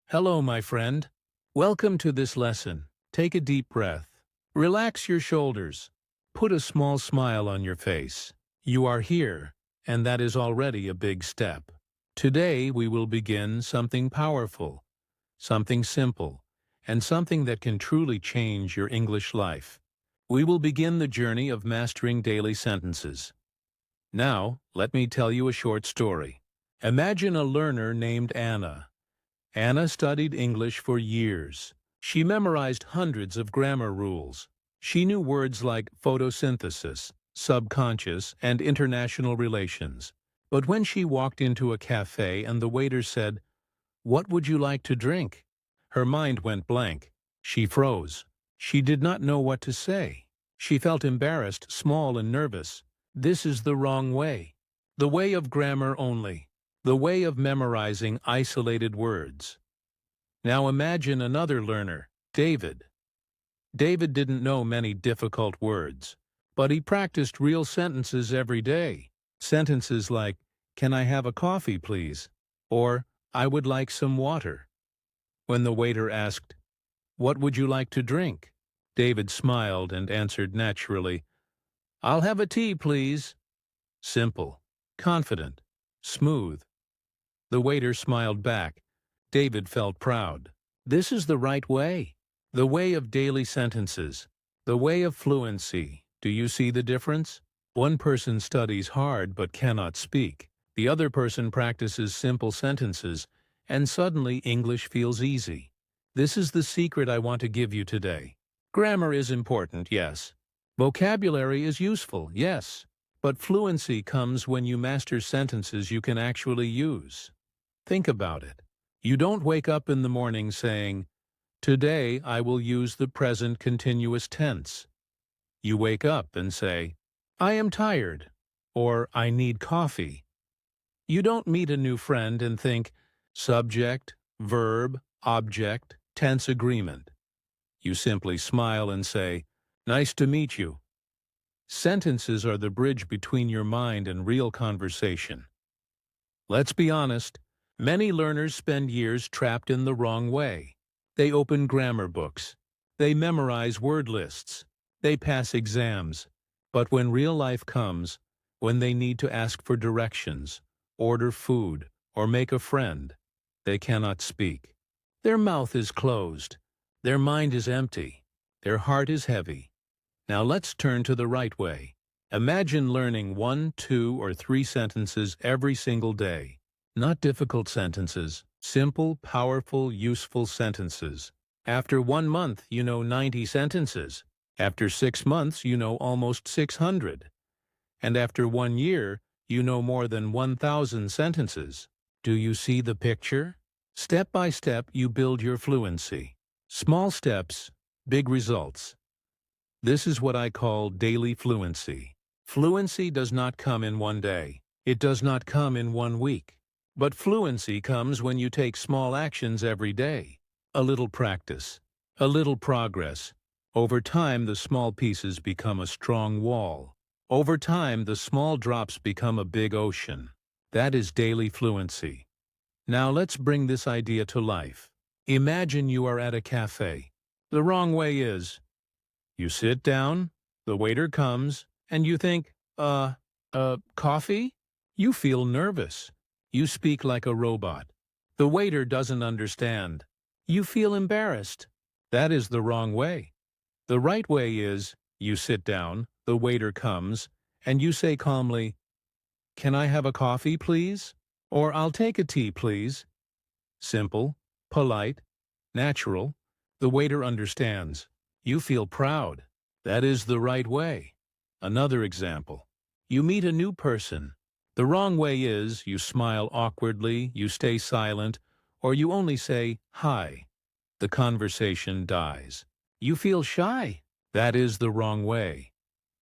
Hello, my friend. Welcome to this lesson. Take a deep breath. Relax your shoulders. Put a small smile on your face. You are here, and that is already a big step. Today we will begin something powerful, something simple, and something that can truly change your English life. We will begin the journey of mastering daily sentences. Now, let me tell you a short story. Imagine a learner named Anna. Anna studied English for years. She memorized hundreds of grammar rules. She knew words like photosynthesis, subconscious, and international relations. But when she walked into a cafe and the waiter said, "What would you like to drink?" her mind went blank. She froze. She did not know what to say. She felt embarrassed, small, and nervous. This is the wrong way. The way of grammar only. The way of memorizing isolated words. Now imagine another learner, David. David didn't know many difficult words, but he practiced real sentences every day. Sentences like, "Can I have a coffee, please?" Or, "I would like some water." When the waiter asked, "What would you like to drink?" David smiled and answered naturally, "I'll have a tea, please." Simple, confident, smooth. The waiter smiled back. David felt proud. This is the right way. The way of daily sentences. The way of fluency. Do you see the difference? One person studies hard but cannot speak. The other person practices simple sentences, and suddenly English feels easy. This is the secret I want to give you today. Grammar is important, yes. Vocabulary is useful, yes. But fluency comes when you master sentences you can actually use. Think about it. You don't wake up in the morning saying, "Today I will use the present continuous tense." You wake up and say, "I am tired," or "I need coffee." You don't meet a new friend and think, subject, verb, object, tense agreement. You simply smile and say, "Nice to meet you." Sentences are the bridge between your mind and real conversation. Let's be honest. Many learners spend years trapped in the wrong way. They open grammar books. They memorize word lists. They pass exams. But when real life comes, when they need to ask for directions, order food, or make a friend, they cannot speak. Their mouth is closed. Their mind is empty. Their heart is heavy. Now let's turn to the right way. Imagine learning 1, 2, or 3 sentences every single day. Not difficult sentences, simple, powerful, useful sentences. After 1 month, you know 90 sentences. After 6 months, you know almost 600. And after 1 year, you know more than 1,000 sentences. Do you see the picture? Step by step, you build your fluency. Small steps, big results. This is what I call daily fluency. Fluency does not come in one day. It does not come in 1 week. But fluency comes when you take small actions every day. A little practice, a little progress. Over time, the small pieces become a strong wall. Over time, the small drops become a big ocean. That is daily fluency. Now let's bring this idea to life. Imagine you are at a cafe. The wrong way is, you sit down, the waiter comes, and you think, coffee? You feel nervous. You speak like a robot. The waiter doesn't understand. You feel embarrassed. That is the wrong way. The right way is, you sit down, the waiter comes, and you say calmly, "Can I have a coffee, please?" Or "I'll take a tea, please." Simple, polite, natural. The waiter understands. You feel proud. That is the right way. Another example. You meet a new person. The wrong way is, you smile awkwardly, you stay silent, or you only say, "Hi." The conversation dies. You feel shy. That is the wrong way.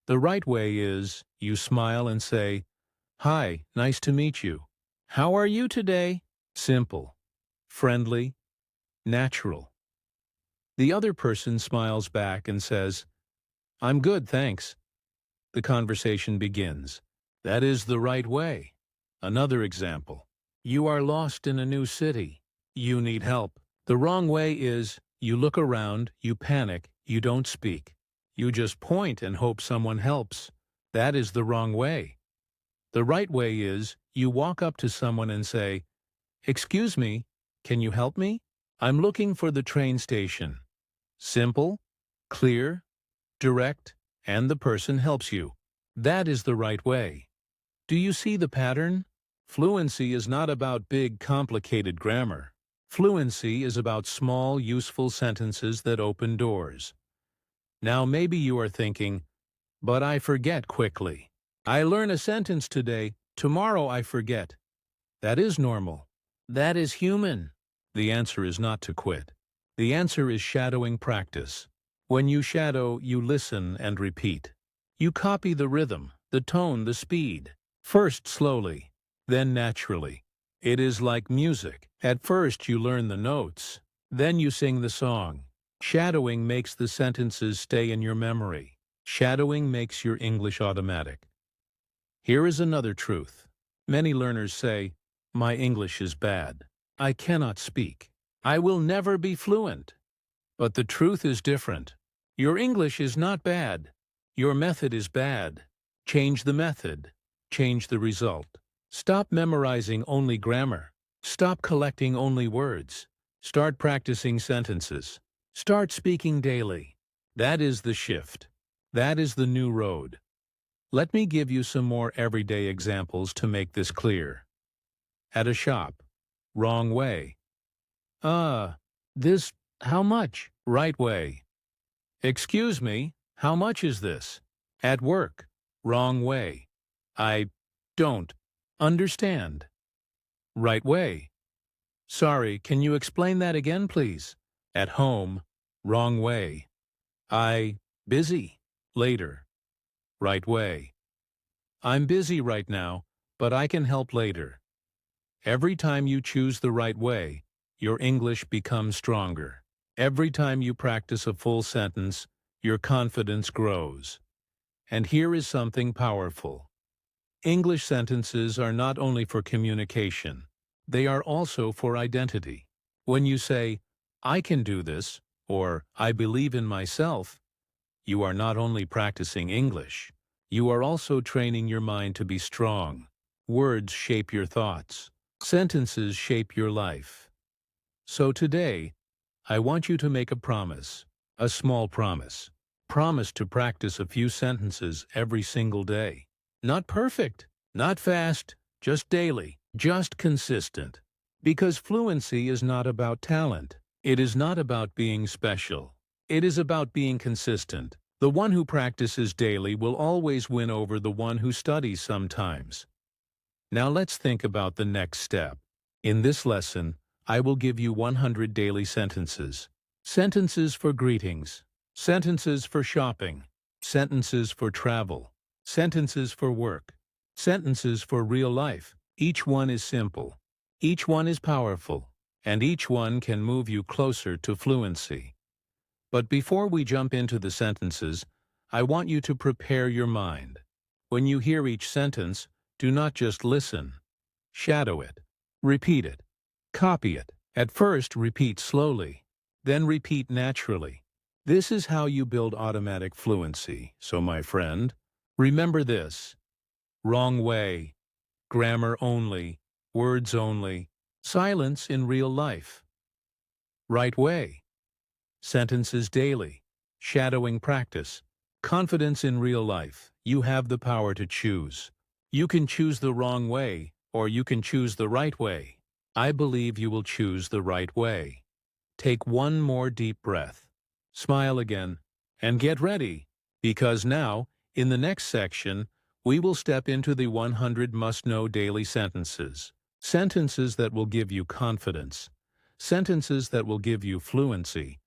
The right way is, you smile and say, "Hi, nice to meet you. How are you today?" Simple, friendly, natural. The other person smiles back and says, "I'm good, thanks." The conversation begins. That is the right way. Another example. You are lost in a new city. You need help. The wrong way is, you look around, you panic, you don't speak. You just point and hope someone helps. That is the wrong way. The right way is, you walk up to someone and say, "Excuse me, can you help me? I'm looking for the train station." Simple, clear, direct, and the person helps you. That is the right way. Do you see the pattern? Fluency is not about big, complicated grammar. Fluency is about small, useful sentences that open doors. Now maybe you are thinking, but I forget quickly. I learn a sentence today, tomorrow I forget. That is normal. That is human. The answer is not to quit. The answer is shadowing practice. When you shadow, you listen and repeat. You copy the rhythm, the tone, the speed. First slowly, then naturally. It is like music. At first you learn the notes, then you sing the song. Shadowing makes the sentences stay in your memory. Shadowing makes your English automatic. Here is another truth. Many learners say, "My English is bad. I cannot speak. I will never be fluent." But the truth is different. Your English is not bad. Your method is bad. Change the method. Change the result. Stop memorizing only grammar. Stop collecting only words. Start practicing sentences. Start speaking daily. That is the shift. That is the new road. Let me give you some more everyday examples to make this clear. At a shop. Wrong way. This, how much? Right way. Excuse me, how much is this? At work. Wrong way. I don't understand. Right way. Sorry, can you explain that again, please? At home. Wrong way. Busy. Later. Right way. I'm busy right now, but I can help later. Every time you choose the right way, your English becomes stronger. Every time you practice a full sentence, your confidence grows. And here is something powerful. English sentences are not only for communication, they are also for identity. When you say, "I can do this," or "I believe in myself," you are not only practicing English, you are also training your mind to be strong. Words shape your thoughts. Sentences shape your life. So today, I want you to make a promise, a small promise. Promise to practice a few sentences every single day. Not perfect, not fast, just daily, just consistent. Because fluency is not about talent. It is not about being special. It is about being consistent. The one who practices daily will always win over the one who studies sometimes. Now let's think about the next step. In this lesson, I will give you 100 daily sentences. Sentences for greetings. Sentences for shopping. Sentences for travel. Sentences for work. Sentences for real life. Each one is simple. Each one is powerful. And each one can move you closer to fluency. But before we jump into the sentences, I want you to prepare your mind. When you hear each sentence, do not just listen. Shadow it. Repeat it. Copy it. At first, repeat slowly. Then repeat naturally. This is how you build automatic fluency. So, my friend, remember this. Wrong way. Grammar only. Words only. Silence in real life. Right way. Sentences daily. Shadowing practice. Confidence in real life. You have the power to choose. You can choose the wrong way, or you can choose the right way. I believe you will choose the right way. Take one more deep breath. Smile again, and get ready, because now, in the next section, we will step into the 100 must-know daily sentences. Sentences that will give you confidence. Sentences that will give you fluency.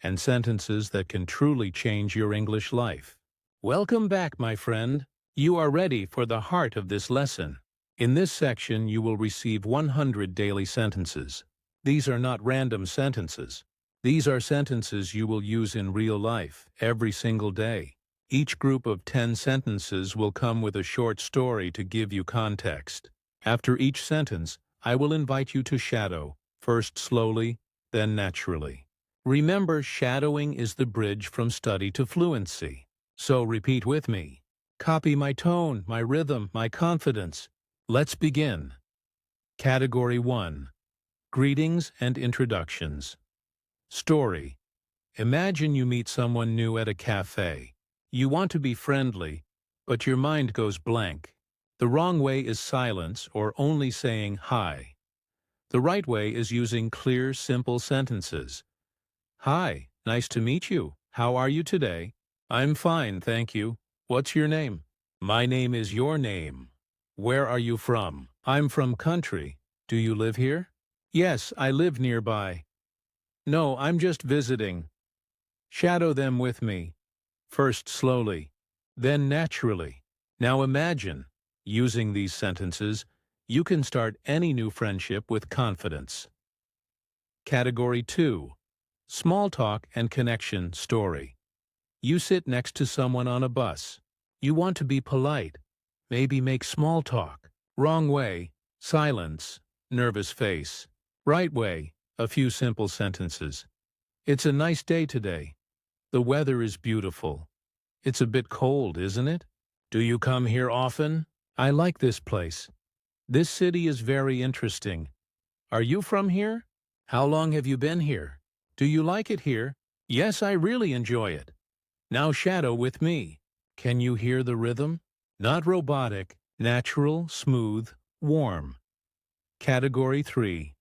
And sentences that can truly change your English life. Welcome back, my friend. You are ready for the heart of this lesson. In this section, you will receive 100 daily sentences. These are not random sentences. These are sentences you will use in real life, every single day. Each group of 10 sentences will come with a short story to give you context. After each sentence, I will invite you to shadow, first slowly, then naturally. Remember, shadowing is the bridge from study to fluency. So repeat with me. Copy my tone, my rhythm, my confidence. Let's begin. Category 1. Greetings and introductions. Story. Imagine you meet someone new at a cafe. You want to be friendly, but your mind goes blank. The wrong way is silence or only saying hi. The right way is using clear, simple sentences. Hi, nice to meet you. How are you today? I'm fine, thank you. What's your name? My name is your name. Where are you from? I'm from country. Do you live here? Yes, I live nearby. No, I'm just visiting. Shadow them with me. First slowly, then naturally. Now imagine, using these sentences, you can start any new friendship with confidence. Category 2. Small talk and connection story. You sit next to someone on a bus. You want to be polite. Maybe make small talk. Wrong way, silence, nervous face. Right way, a few simple sentences. It's a nice day today. The weather is beautiful. It's a bit cold, isn't it? Do you come here often? I like this place. This city is very interesting. Are you from here? How long have you been here? Do you like it here? Yes, I really enjoy it. Now shadow with me. Can you hear the rhythm? Not robotic, natural, smooth, warm. Category 3.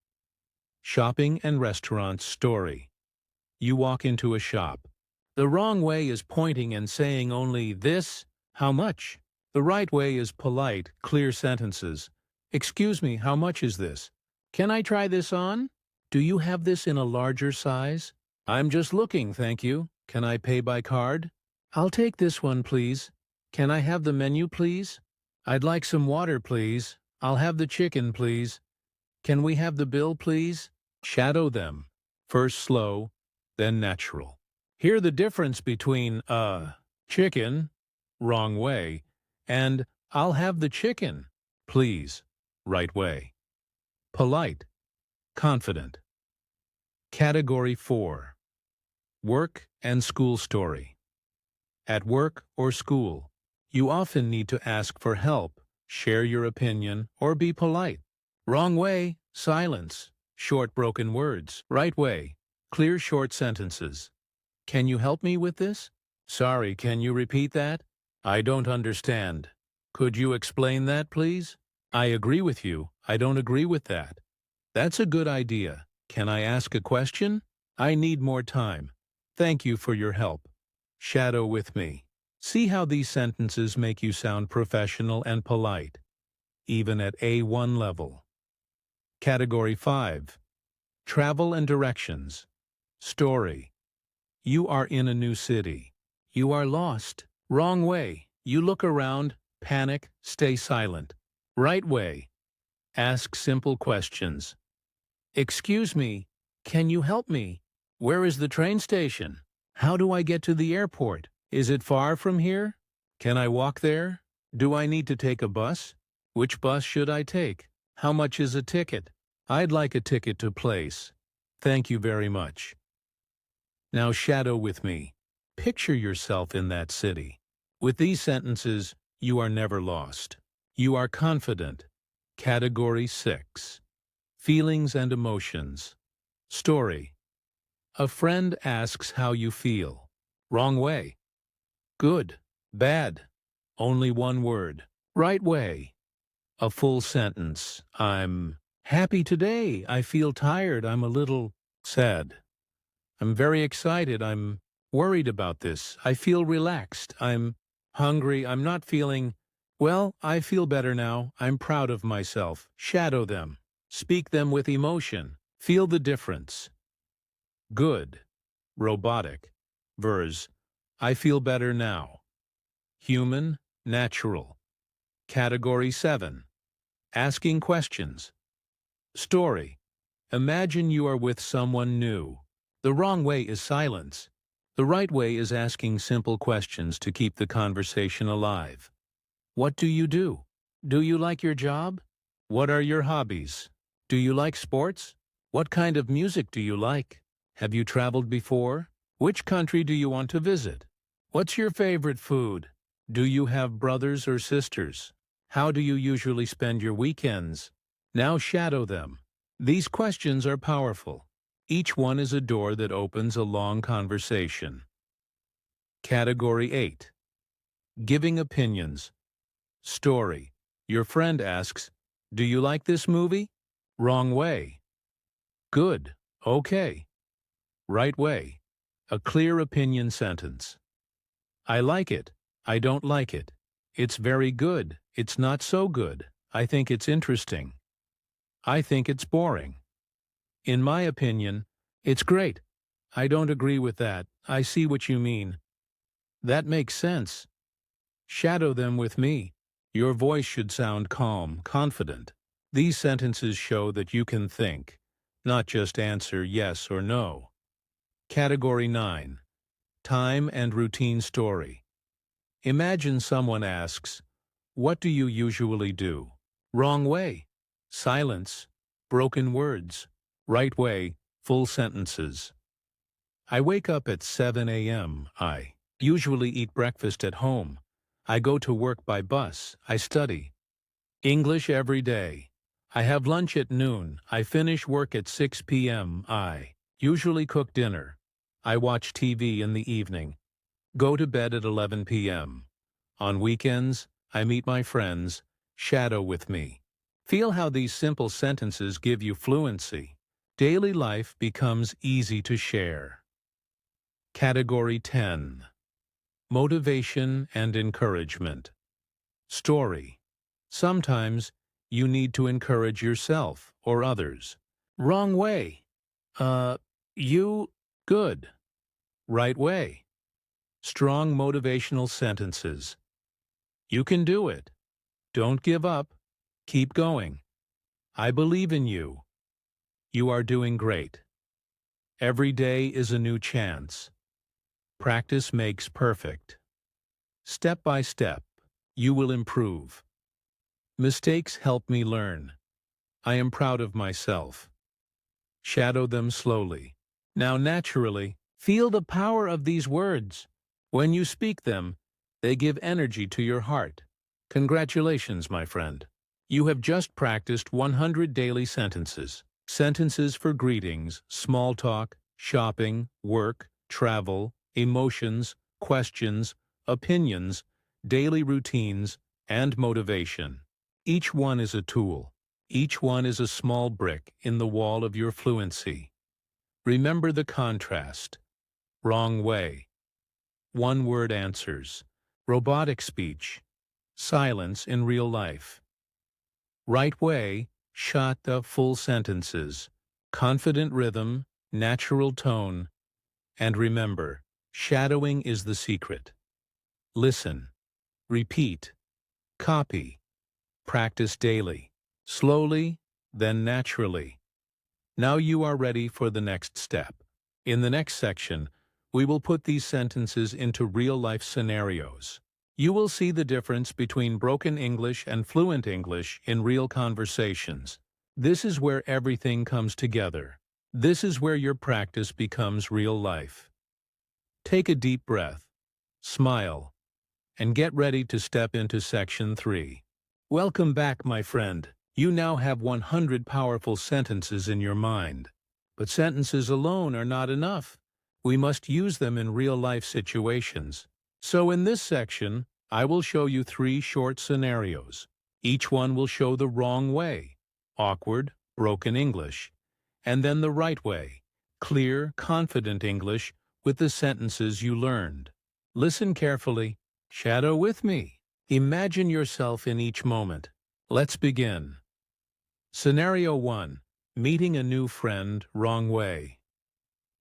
Shopping and restaurant story. You walk into a shop. The wrong way is pointing and saying only this, how much? The right way is polite, clear sentences. Excuse me, how much is this? Can I try this on? Do you have this in a larger size? I'm just looking, thank you. Can I pay by card? I'll take this one, please. Can I have the menu, please? I'd like some water, please. I'll have the chicken, please. Can we have the bill, please? Shadow them. First slow, then natural. Hear the difference between, chicken, wrong way, and I'll have the chicken, please, right way. Polite, confident. Category 4. Work and school story. At work or school, you often need to ask for help, share your opinion, or be polite. Wrong way, silence, short broken words. Right way, clear short sentences. Can you help me with this? Sorry, can you repeat that? I don't understand. Could you explain that, please? I agree with you. I don't agree with that. That's a good idea. Can I ask a question? I need more time. Thank you for your help. Shadow with me. See how these sentences make you sound professional and polite, even at A1 level. Category 5. Travel and directions. Story. You are in a new city. You are lost. Wrong way. You look around, panic, stay silent. Right way. Ask simple questions. Excuse me, can you help me? Where is the train station? How do I get to the airport? Is it far from here? Can I walk there? Do I need to take a bus? Which bus should I take? How much is a ticket? I'd like a ticket to place. Thank you very much. Now shadow with me. Picture yourself in that city. With these sentences, you are never lost. You are confident. Category 6. Feelings and emotions. Story. A friend asks how you feel. Wrong way. Good. Bad. Only one word. Right way. A full sentence. I'm happy today. I feel tired. I'm a little sad. I'm very excited. I'm worried about this. I feel relaxed. I'm hungry. I'm not feeling, well, I feel better now. I'm proud of myself. Shadow them. Speak them with emotion. Feel the difference. Good. Robotic. Vers. I feel better now. Human. Natural. Category 7. Asking questions. Story. Imagine you are with someone new. The wrong way is silence. The right way is asking simple questions to keep the conversation alive. What do you do? Do you like your job? What are your hobbies? Do you like sports? What kind of music do you like? Have you traveled before? Which country do you want to visit? What's your favorite food? Do you have brothers or sisters? How do you usually spend your weekends? Now shadow them. These questions are powerful. Each one is a door that opens a long conversation. Category 8. Giving opinions. Story. Your friend asks, "Do you like this movie?" Wrong way. Good. Okay. Right way. A clear opinion sentence. I like it. I don't like it. It's very good. It's not so good. I think it's interesting. I think it's boring. In my opinion, it's great. I don't agree with that. I see what you mean. That makes sense. Shadow them with me. Your voice should sound calm, confident. These sentences show that you can think, not just answer yes or no. Category 9. Time and routine story. Imagine someone asks, "What do you usually do?" Wrong way. Silence. Broken words. Right way. Full sentences. I wake up at 7 a.m. I usually eat breakfast at home. I go to work by bus. I study English every day. I have lunch at noon. I finish work at 6 p.m. I usually cook dinner. I watch TV in the evening. Go to bed at 11 p.m. On weekends, I meet my friends. Shadow with me. Feel how these simple sentences give you fluency. Daily life becomes easy to share. Category 10. Motivation and encouragement. Story. Sometimes you need to encourage yourself or others. Wrong way. Good. Right way. Strong motivational sentences. You can do it. Don't give up. Keep going. I believe in you. You are doing great. Every day is a new chance. Practice makes perfect. Step by step, you will improve. Mistakes help me learn. I am proud of myself. Shadow them slowly. Now naturally, feel the power of these words. When you speak them, they give energy to your heart. Congratulations, my friend. You have just practiced 100 daily sentences. Sentences for greetings, small talk, shopping, work, travel, emotions, questions, opinions, daily routines, and motivation. Each one is a tool. Each one is a small brick in the wall of your fluency. Remember the contrast. Wrong way. One-word answers. Robotic speech. Silence in real life. Right way. Shata full sentences. Confident rhythm. Natural tone. And remember, shadowing is the secret. Listen. Repeat. Copy. Practice daily. Slowly, then naturally. Now you are ready for the next step. In the next section, we will put these sentences into real-life scenarios. You will see the difference between broken English and fluent English in real conversations. This is where everything comes together. This is where your practice becomes real life. Take a deep breath, smile, and get ready to step into Section 3. Welcome back, my friend. You now have 100 powerful sentences in your mind. But sentences alone are not enough. We must use them in real-life situations. So in this section, I will show you 3 short scenarios. Each one will show the wrong way, awkward, broken English, and then the right way, clear, confident English with the sentences you learned. Listen carefully. Shadow with me. Imagine yourself in each moment. Let's begin. Scenario 1. Meeting a new friend, wrong way.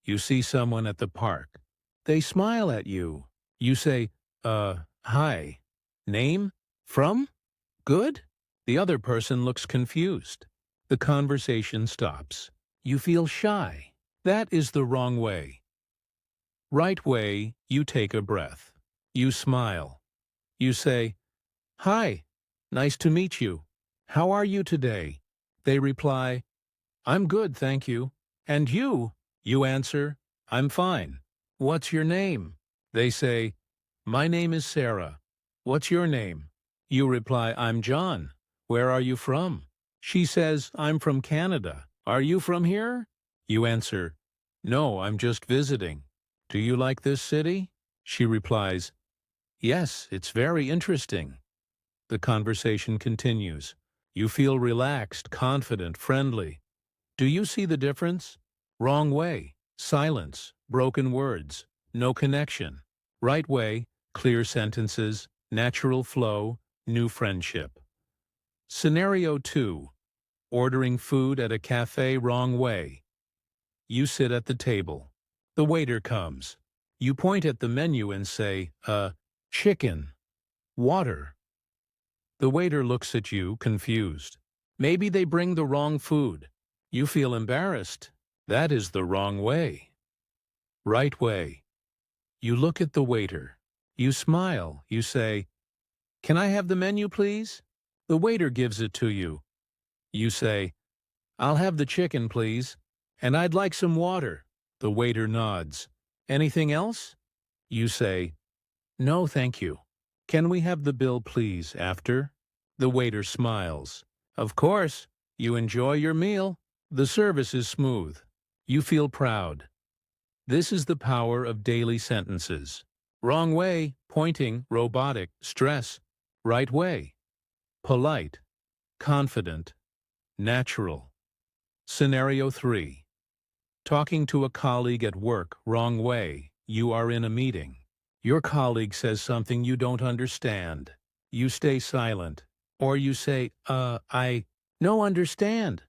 You see someone at the park. They smile at you. You say, hi. Name? From? Good? The other person looks confused. The conversation stops. You feel shy. That is the wrong way. Right way, you take a breath. You smile. You say, "Hi, nice to meet you. How are you today?" They reply, I'm good, thank you. And you? You answer, I'm fine. What's your name? They say, my name is Sarah. What's your name? You reply, I'm John. Where are you from? She says, I'm from Canada. Are you from here? You answer, no, I'm just visiting. Do you like this city? She replies, yes, it's very interesting. The conversation continues. You feel relaxed, confident, friendly. Do you see the difference? Wrong way, silence, broken words, no connection. Right way, clear sentences, natural flow, new friendship. Scenario 2. Ordering food at a cafe wrong way. You sit at the table. The waiter comes. You point at the menu and say, chicken, water. The waiter looks at you, confused. Maybe they bring the wrong food. You feel embarrassed. That is the wrong way. Right way. You look at the waiter. You smile. You say, can I have the menu, please? The waiter gives it to you. You say, I'll have the chicken, please, and I'd like some water. The waiter nods. Anything else? You say, no, thank you. Can we have the bill, please, after? The waiter smiles. Of course. You enjoy your meal. The service is smooth. You feel proud. This is the power of daily sentences. Wrong way, pointing, robotic, stress. Right way, polite, confident, natural. Scenario 3. Talking to a colleague at work, wrong way. You are in a meeting. Your colleague says something you don't understand. You stay silent. Or you say, I no understand.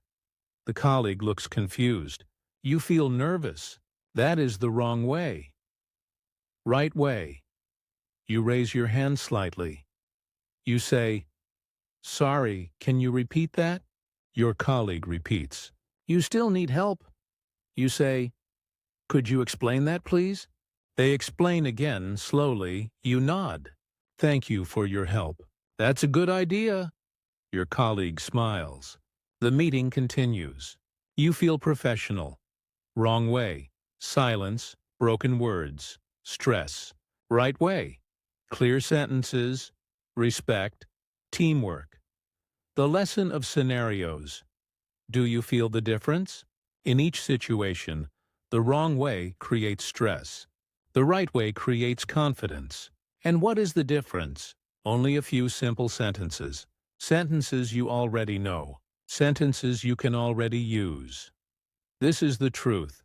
The colleague looks confused. You feel nervous. That is the wrong way. Right way. You raise your hand slightly. You say, sorry, can you repeat that? Your colleague repeats. You still need help. You say, could you explain that, please? They explain again, slowly. You nod. Thank you for your help. That's a good idea. Your colleague smiles. The meeting continues. You feel professional. Wrong way. Silence, broken words, stress. Right way. Clear sentences, respect, teamwork. The lesson of scenarios. Do you feel the difference? In each situation, the wrong way creates stress. The right way creates confidence. And what is the difference? Only a few simple sentences. Sentences you already know. Sentences you can already use. This is the truth.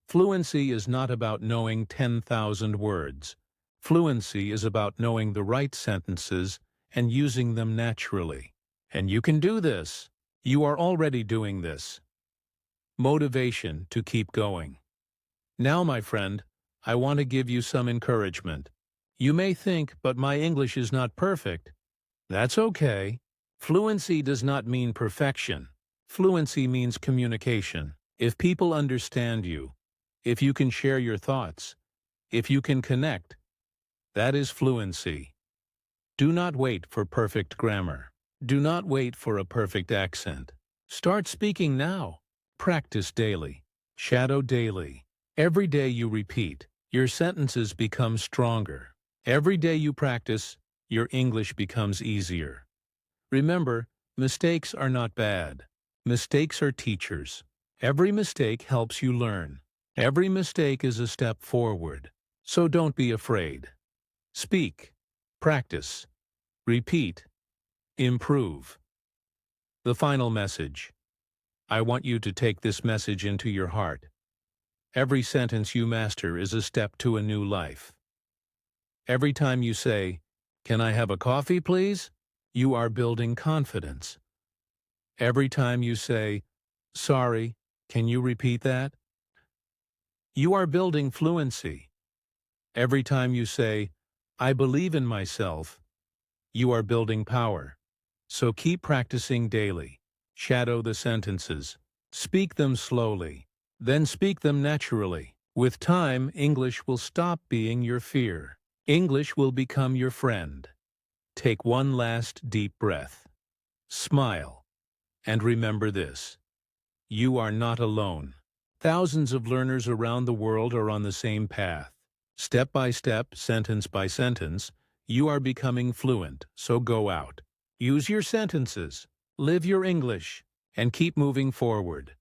Fluency is not about knowing 10,000 words. Fluency is about knowing the right sentences and using them naturally. And you can do this. You are already doing this. Motivation to keep going. Now, my friend, I want to give you some encouragement. You may think, but my English is not perfect. That's okay. Fluency does not mean perfection. Fluency means communication. If people understand you, if you can share your thoughts, if you can connect, that is fluency. Do not wait for perfect grammar. Do not wait for a perfect accent. Start speaking now. Practice daily. Shadow daily. Every day you repeat, your sentences become stronger. Every day you practice, your English becomes easier. Remember, mistakes are not bad. Mistakes are teachers. Every mistake helps you learn. Every mistake is a step forward. So don't be afraid. Speak. Practice. Repeat. Improve. The final message. I want you to take this message into your heart. Every sentence you master is a step to a new life. Every time you say, "Can I have a coffee, please?" you are building confidence. Every time you say, "Sorry, can you repeat that?" you are building fluency. Every time you say, "I believe in myself," you are building power. So keep practicing daily. Shadow the sentences. Speak them slowly. Then speak them naturally. With time, English will stop being your fear. English will become your friend. Take one last deep breath. Smile. And remember this. You are not alone. Thousands of learners around the world are on the same path. Step by step, sentence by sentence, you are becoming fluent, so go out. Use your sentences, live your English, and keep moving forward.